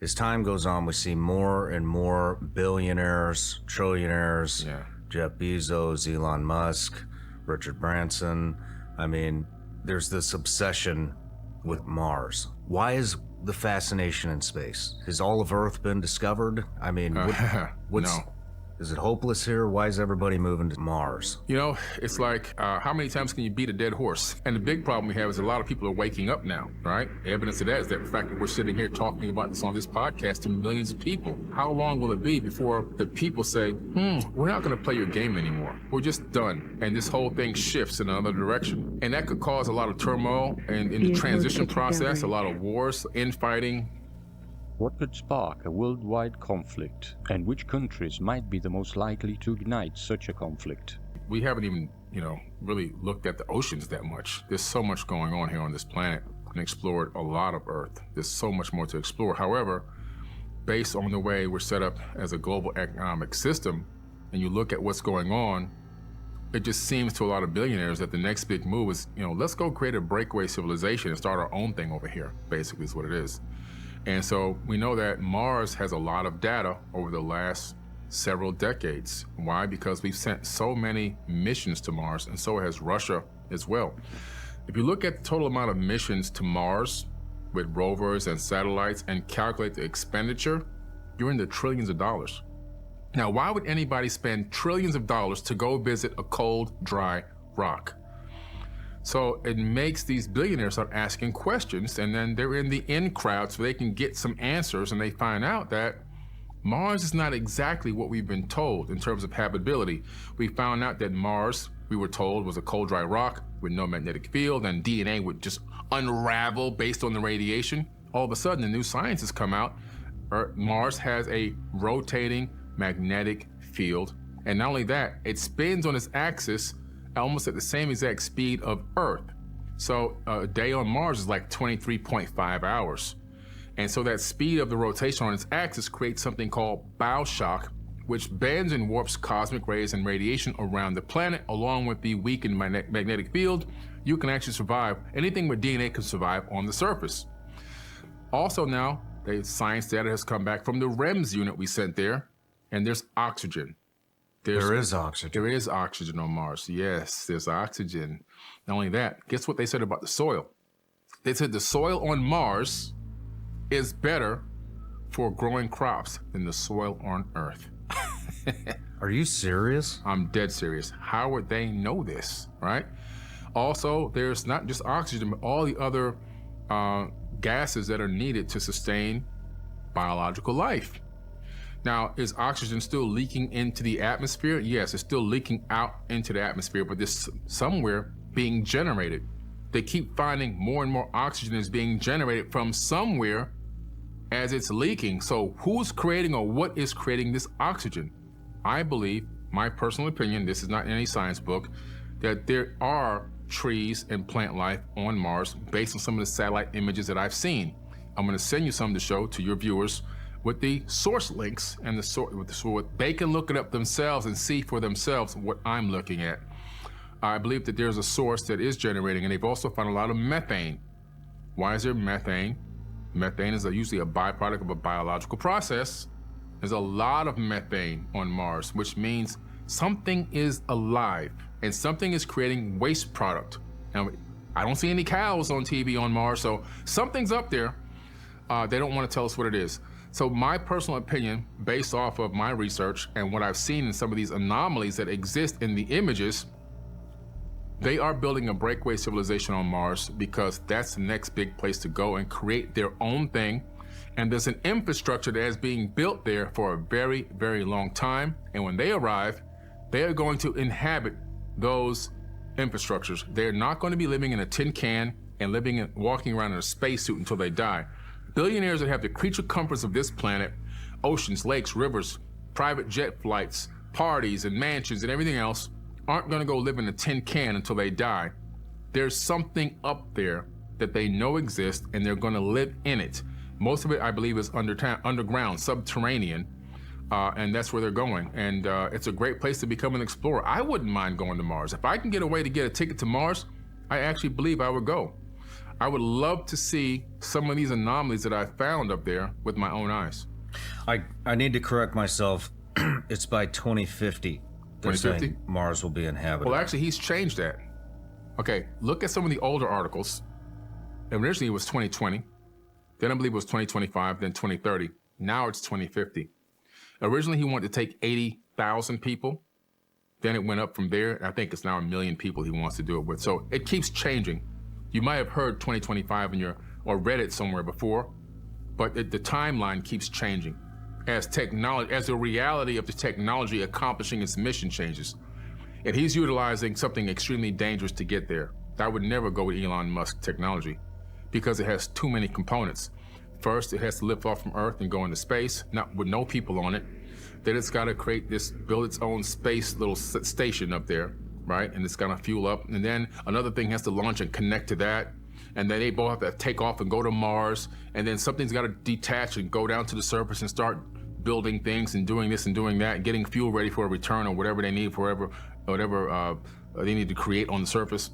as time goes on, we see more and more billionaires, trillionaires, Jeff Bezos, Elon Musk, Richard Branson. I mean, there's this obsession with Mars. Why is the fascination in space? Has all of Earth been discovered? I mean, what's... No. Is it hopeless here? Why is everybody moving to Mars? You know, it's like, how many times can you beat a dead horse? And the big problem we have is a lot of people are waking up now, right? Evidence of that is that the fact that we're sitting here talking about this on this podcast to millions of people. How long will it be before the people say, we're not going to play your game anymore. We're just done. And this whole thing shifts in another direction. And that could cause a lot of turmoil in the transition process, a lot of wars, infighting. What could spark a worldwide conflict, and which countries might be the most likely to ignite such a conflict? We haven't even, really looked at the oceans that much. There's so much going on here on this planet and explored a lot of Earth. There's so much more to explore. However, based on the way we're set up as a global economic system, and you look at what's going on, it just seems to a lot of billionaires that the next big move is, let's go create a breakaway civilization and start our own thing over here, basically is what it is. And so we know that Mars has a lot of data over the last several decades. Why? Because we've sent so many missions to Mars, and so has Russia as well. If you look at the total amount of missions to Mars with rovers and satellites and calculate the expenditure, you're in the trillions of dollars. Now, why would anybody spend trillions of dollars to go visit a cold, dry rock? So it makes these billionaires start asking questions, and then they're in the in crowd so they can get some answers, and they find out that Mars is not exactly what we've been told in terms of habitability. We found out that Mars, we were told, was a cold, dry rock with no magnetic field, and DNA would just unravel based on the radiation. All of a sudden, the new science has come out. Mars has a rotating magnetic field, and not only that, it spins on its axis almost at the same exact speed of Earth. So a day on Mars is like 23.5 hours. And so that speed of the rotation on its axis creates something called bow shock, which bends and warps cosmic rays and radiation around the planet. Along with the weakened magnetic field, you can actually survive. Anything with DNA can survive on the surface. Also now, the science data has come back from the REMS unit we sent there, and there's oxygen. There is oxygen. There is oxygen on Mars. Yes, there's oxygen. Not only that, guess what they said about the soil? They said the soil on Mars is better for growing crops than the soil on Earth. Are you serious? I'm dead serious. How would they know this, right? Also, there's not just oxygen, but all the other gases that are needed to sustain biological life. Now, is oxygen still leaking into the atmosphere? Yes, it's still leaking out into the atmosphere, but there's somewhere being generated. They keep finding more and more oxygen is being generated from somewhere as it's leaking. So who's creating or what is creating this oxygen? I believe, my personal opinion, this is not in any science book, that there are trees and plant life on Mars based on some of the satellite images that I've seen. I'm gonna send you some to show to your viewers with the source links and the source, so they can look it up themselves and see for themselves what I'm looking at. I believe that there's a source that is generating, and they've also found a lot of methane. Why is there methane? Methane is usually a byproduct of a biological process. There's a lot of methane on Mars, which means something is alive and something is creating waste product. Now, I don't see any cows on TV on Mars, so something's up there. They don't want to tell us what it is. So my personal opinion, based off of my research and what I've seen in some of these anomalies that exist in the images, they are building a breakaway civilization on Mars because that's the next big place to go and create their own thing. And there's an infrastructure that is being built there for a very, very long time. And when they arrive, they are going to inhabit those infrastructures. They're not going to be living in a tin can and walking around in a spacesuit until they die. Billionaires that have the creature comforts of this planet, oceans, lakes, rivers, private jet flights, parties and mansions and everything else, aren't gonna go live in a tin can until they die. There's something up there that they know exists and they're gonna live in it. Most of it, I believe, is underground, subterranean, and that's where they're going. And it's a great place to become an explorer. I wouldn't mind going to Mars. If I can get a way to get a ticket to Mars, I actually believe I would go. I would love to see some of these anomalies that I found up there with my own eyes. I need to correct myself. It's by 2050. 2050? Mars will be inhabited. Well, actually, he's changed that. Okay, look at some of the older articles. Originally, it was 2020. Then I believe it was 2025, then 2030. Now it's 2050. Originally, he wanted to take 80,000 people. Then it went up from there. I think it's now 1 million people he wants to do it with. So it keeps changing. You might have heard 2025 or read it somewhere before, but the timeline keeps changing as the reality of the technology accomplishing its mission changes. And he's utilizing something extremely dangerous to get there. I would never go with Elon Musk technology because it has too many components. First, it has to lift off from Earth and go into space, not with no people on it. Then it's got to build its own space little station up there, right? And it's gonna fuel up. And then another thing has to launch and connect to that. And then they both have to take off and go to Mars. And then something's got to detach and go down to the surface and start building things and doing this and doing that, and getting fuel ready for a return or whatever they need for whatever they need to create on the surface.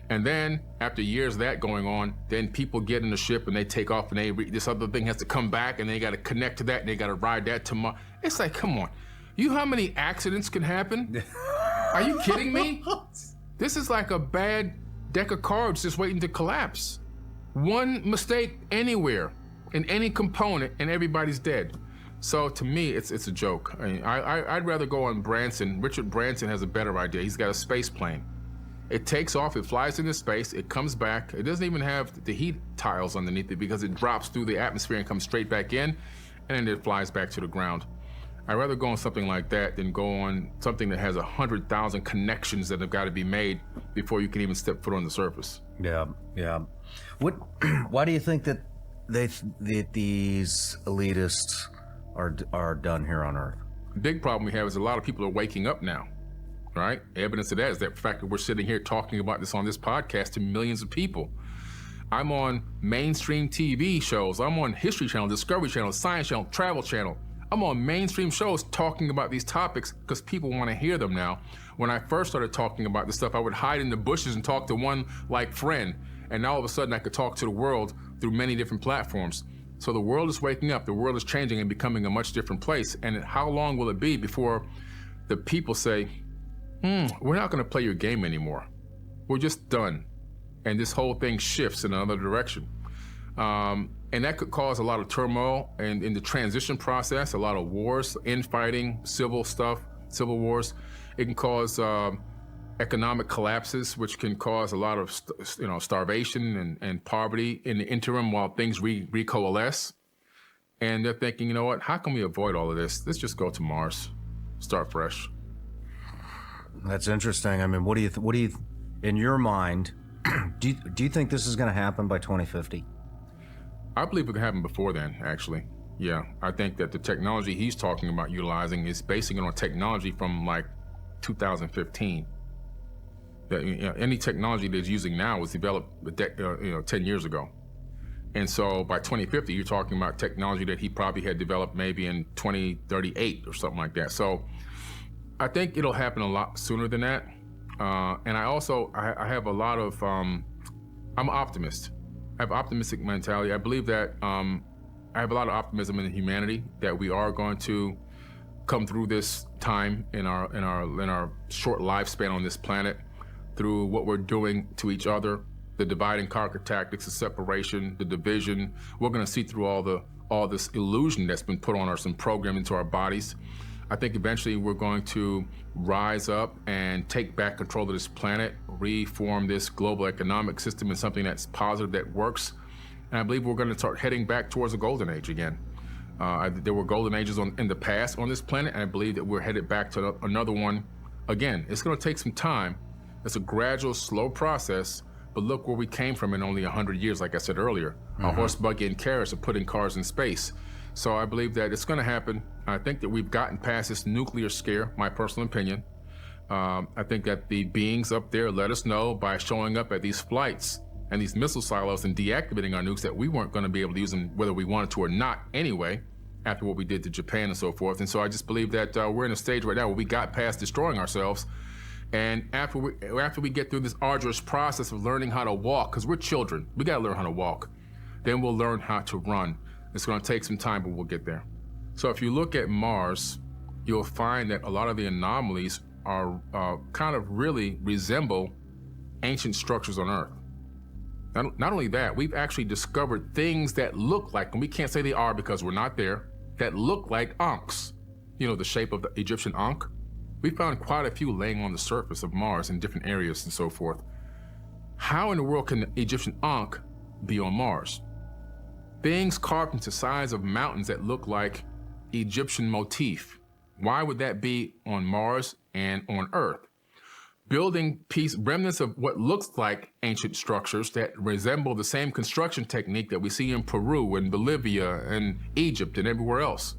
And then after years of that going on, then people get in the ship and they take off, and this other thing has to come back, and they got to connect to that, and they got to ride that to Mars. It's like, come on. You know how many accidents can happen? Are you kidding me? This is like a bad deck of cards just waiting to collapse. One mistake anywhere in any component and everybody's dead. So to me, it's a joke. I mean, I'd rather go on Branson. Richard Branson has a better idea. He's got a space plane. It takes off, it flies into space, it comes back. It doesn't even have the heat tiles underneath it because it drops through the atmosphere and comes straight back in, and then it flies back to the ground. I'd rather go on something like that than go on something that has 100,000 connections that have got to be made before you can even step foot on the surface. Yeah. Why do you think that these elitists are done here on Earth? The big problem we have is a lot of people are waking up now, right? Evidence of that is the fact that we're sitting here talking about this on this podcast to millions of people. I'm on mainstream TV shows. I'm on History Channel, Discovery Channel, Science Channel, Travel Channel. I'm on mainstream shows talking about these topics because people want to hear them now. When I first started talking about this stuff, I would hide in the bushes and talk to one friend. And now all of a sudden I could talk to the world through many different platforms. So the world is waking up, the world is changing and becoming a much different place. And how long will it be before the people say, we're not gonna play your game anymore. We're just done. And this whole thing shifts in another direction. And that could cause a lot of turmoil and in the transition process, a lot of wars, infighting, civil wars. It can cause economic collapses, which can cause a lot of starvation and poverty in the interim while things recoalesce. And they're thinking, you know what, how can we avoid all of this? Let's just go to Mars, start fresh. That's interesting. I mean, what do you in your mind, do you think this is going to happen by 2050? I believe it can happen before then, actually. Yeah, I think that the technology he's talking about utilizing is basing it on technology from 2015. That any technology that's using now was developed 10 years ago. And so by 2050, you're talking about technology that he probably had developed maybe in 2038 or something like that. So I think it'll happen a lot sooner than that. And I have a lot of, I'm an optimist. I have optimistic mentality. I believe that I have a lot of optimism in humanity that we are going to come through this time in our short lifespan on this planet through what we're doing to each other, the divide and conquer tactics, the separation, the division. We're going to see through all this illusion that's been put on us and programmed into our bodies. I think eventually we're going to rise up and take back control of this planet, reform this global economic system in something that's positive, that works. And I believe we're going to start heading back towards a golden age again. There were golden ages in the past on this planet, and I believe that we're headed back to another one again. It's going to take some time. It's a gradual, slow process, but look where we came from in only 100 years, like I said earlier. A horse, buggy, and carriage are putting cars in space. So I believe that it's going to happen. I think that we've gotten past this nuclear scare, my personal opinion. I think that the beings up there let us know by showing up at these flights and these missile silos and deactivating our nukes that we weren't going to be able to use them whether we wanted to or not anyway, after what we did to Japan and so forth. And so I just believe that we're in a stage right now where we got past destroying ourselves, And after we get through this arduous process of learning how to walk, because we're children, we got to learn how to walk, then we'll learn how to run. It's going to take some time, but we'll get there. So if you look at Mars, you'll find that a lot of the anomalies are kind of really resemble ancient structures on Earth. Not only that, we've actually discovered things that look like, and we can't say they are because we're not there, that look like Ankhs. You know, the shape of the Egyptian Ankh. We found quite a few laying on the surface of Mars in different areas and so forth. How in the world can the Egyptian Ankh be on Mars? Things carved into sides of mountains that look like Egyptian motif. Why would that be on Mars and on Earth? Building remnants of what looks like ancient structures that resemble the same construction technique that we see in Peru and Bolivia and Egypt and everywhere else.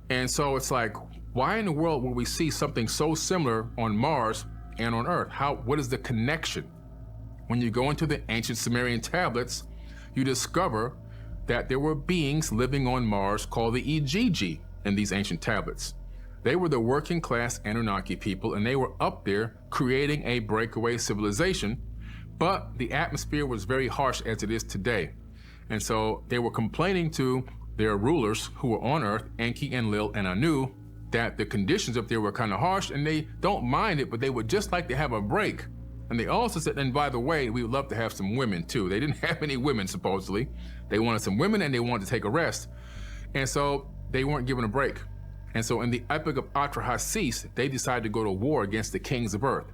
And so it's like, why in the world would we see something so similar on Mars and on Earth? What is the connection? When you go into the ancient Sumerian tablets, you discover that there were beings living on Mars called the Igigi in these ancient tablets. They were the working class Anunnaki people, and they were up there creating a breakaway civilization, but the atmosphere was very harsh as it is today. And so they were complaining to their rulers who were on Earth, Enki, Enlil, and Anu, that the conditions up there were kind of harsh, and they don't mind it, but they would just like to have a break. And they also said, and by the way, we would love to have some women too. They didn't have any women, supposedly. They wanted some women and they wanted to take a rest. And so they weren't given a break. And so in the Epic of Atrahasis, they decided to go to war against the kings of Earth.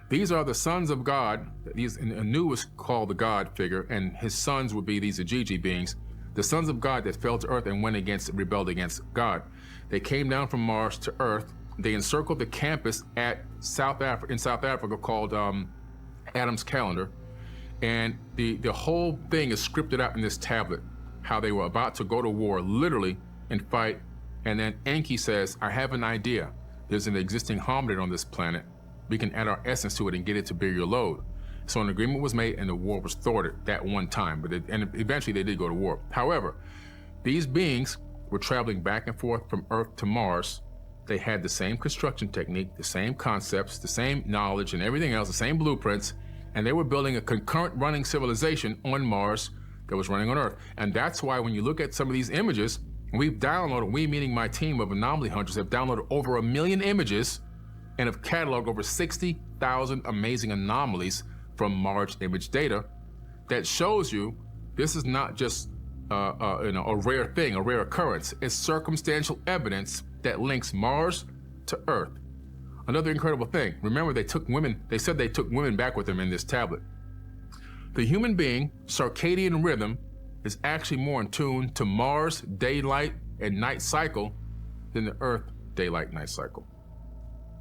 These are the sons of God. Anu was called the God figure, and his sons would be these Igigi beings, the sons of God that fell to Earth and rebelled against God. They came down from Mars to Earth. They encircled the campus in South Africa called Adam's Calendar. And the whole thing is scripted out in this tablet, how they were about to go to war, literally, and fight. And then Enki says, I have an idea. There's an existing hominid on this planet. We can add our essence to it and get it to bear your load. So an agreement was made and the war was thwarted that one time, and eventually they did go to war. However, these beings were traveling back and forth from Earth to Mars. They had the same construction technique, the same concepts, the same knowledge and everything else, the same blueprints, and they were building a concurrent running civilization on Mars that was running on Earth. And that's why when you look at some of these images, we meaning my team of anomaly hunters, have downloaded over 1 million images and have cataloged over 60,000 amazing anomalies from Mars image data that shows you this is not just a rare thing, a rare occurrence. It's circumstantial evidence that links Mars to Earth. Another incredible thing, remember they said they took women back with them in this tablet. The human being, circadian rhythm, is actually more in tune to Mars daylight and night cycle than the Earth daylight night cycle.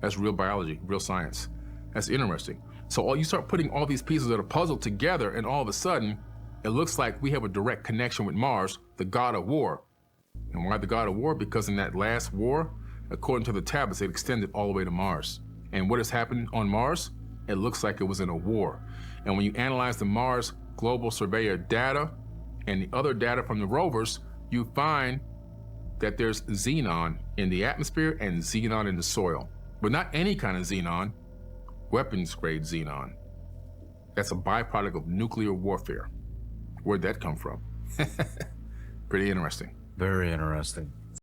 That's real biology, real science. That's interesting. So you start putting all these pieces of the puzzle together, and all of a sudden, it looks like we have a direct connection with Mars, the god of war. And why the god of war? Because in that last war, according to the tablets, it extended all the way to Mars. And what has happened on Mars? It looks like it was in a war. And when you analyze the Mars Global Surveyor data and the other data from the rovers, you find that there's xenon in the atmosphere and xenon in the soil. But not any kind of xenon, weapons grade xenon. That's a byproduct of nuclear warfare. Where'd that come from? Pretty interesting. Very interesting.